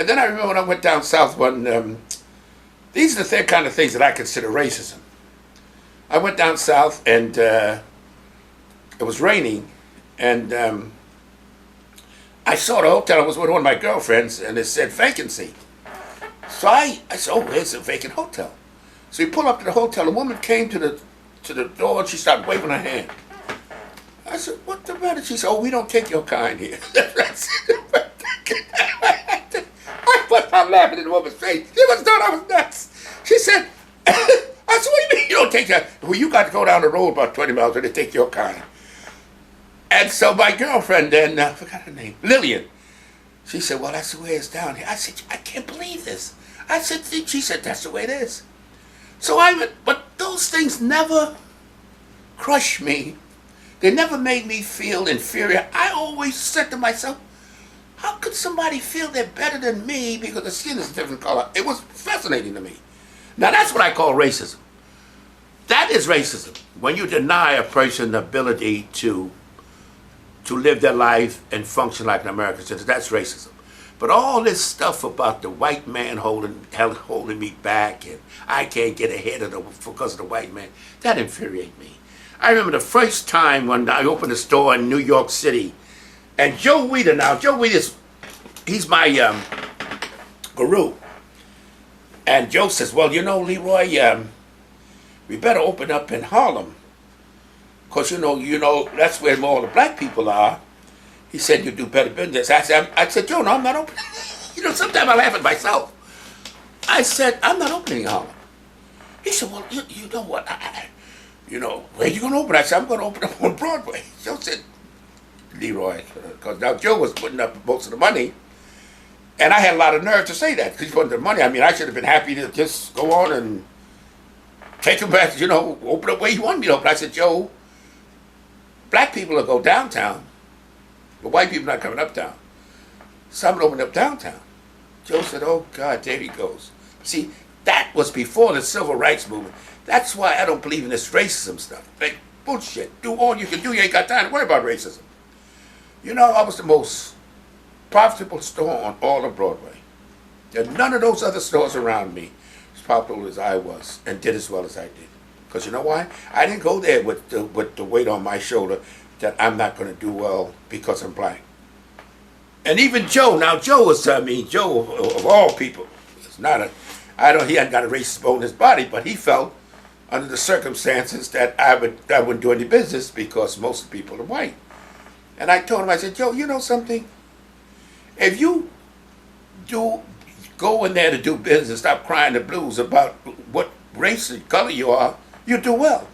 And then I remember when I went down south these are the kind of things that I consider racism. I went down south and it was raining, and I saw the hotel. I was with one of my girlfriends, and it said vacancy. So I said, oh, there's a vacant hotel. So we pulled up to the hotel. A woman came to the door, and she started waving her hand. I said, what the matter? She said, oh, we don't take your kind here. I bust out laughing in the woman's face. She must have thought I was nuts. She said, I said, what do you mean you don't take that? Well, you got to go down the road about 20 miles and they take your kind. And so my girlfriend then, I forgot her name, Lillian, she said, well, that's the way it's down here. I said, I can't believe this. I said, she said, that's the way it is. So I went, but those things never crushed me. They never made me feel inferior. I always said to myself, how could somebody feel they're better than me because the skin is a different color? It was fascinating to me. Now that's what I call racism. That is racism. When you deny a person the ability to live their life and function like an American citizen, that's racism. But all this stuff about the white man holding me back and I can't get ahead because of the white man, that infuriates me. I remember the first time when I opened a store in New York City, and Joe Weider now, he's my guru. And Joe says, well, you know, Leroy, we better open up in Harlem. Because, you know, that's where all the black people are. He said, you do better business. I said, Joe, no, I'm not opening. You know, sometimes I laugh at myself. I said, I'm not opening in Harlem. He said, well, you know what, where you going to open? I said, I'm going to open up on Broadway. Joe said, Leroy, because now Joe was putting up most of the money, and I had a lot of nerve to say that because he's putting the money. I mean, I should have been happy to just go on and take him back, open up where he wanted me to open. I said, Joe, black people will go downtown, but white people not coming uptown. So I'm going to open up downtown. Joe said, oh, God, there he goes. See, that was before the civil rights movement. That's why I don't believe in this racism stuff. Like, bullshit. Do all you can do. You ain't got time to worry about racism. I was the most profitable store on all of Broadway. There are none of those other stores around me as popular as I was and did as well as I did. Because you know why? I didn't go there with the weight on my shoulder that I'm not going to do well because I'm black. And even Joe, now Joe of all people, is not he hadn't got a racist bone in his body, but he felt under the circumstances that I wouldn't do any business because most of the people are white. And I told him, I said, Joe, you know something? If you go in there to do business, stop crying the blues about what race and color you are, you do well.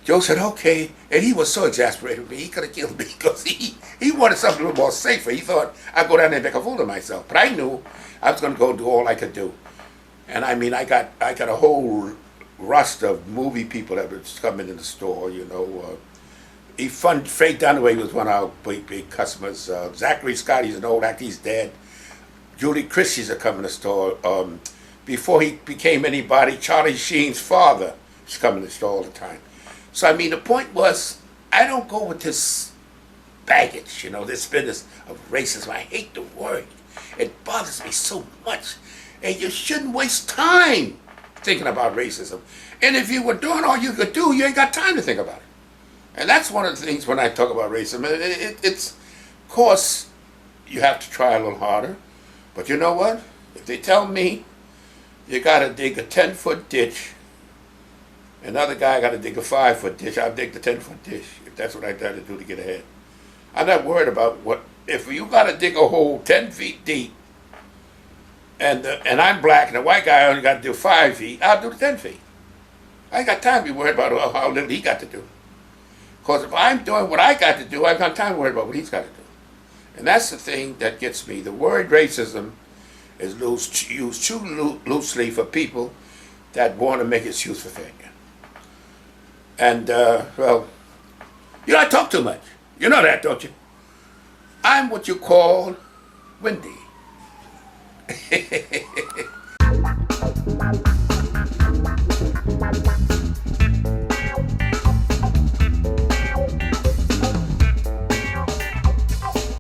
Joe said, okay. And he was so exasperated with me, he could have killed me because he wanted something a little more safer. He thought I'd go down there and make a fool of myself. But I knew I was going to go do all I could do. And I mean, I got a whole roster of movie people that would come into the store, Faye Dunaway was one of our big customers. Zachary Scott, he's an old actor, he's dead. Julie Christie's a coming to the store. Before he became anybody, Charlie Sheen's father is coming to the store all the time. So I mean, the point was, I don't go with this baggage, this business of racism. I hate the word. It bothers me so much. And you shouldn't waste time thinking about racism. And if you were doing all you could do, you ain't got time to think about it. And that's one of the things when I talk about racism. It's, of course, you have to try a little harder. But you know what? If they tell me you got to dig a 10-foot ditch, another guy got to dig a 5-foot ditch, I'll dig the 10-foot ditch if that's what I got to do to get ahead. I'm not worried about if you got to dig a hole 10 feet deep and I'm black, and the white guy only got to do 5 feet, I'll do the 10 feet. I ain't got time to be worried about how little he got to do. Because if I'm doing what I got to do, I've got time to worry about what he's got to do. And that's the thing that gets me. The word racism is used too loosely for people that want to make excuse for failure. And, well, I talk too much. You know that, don't you? I'm what you call windy.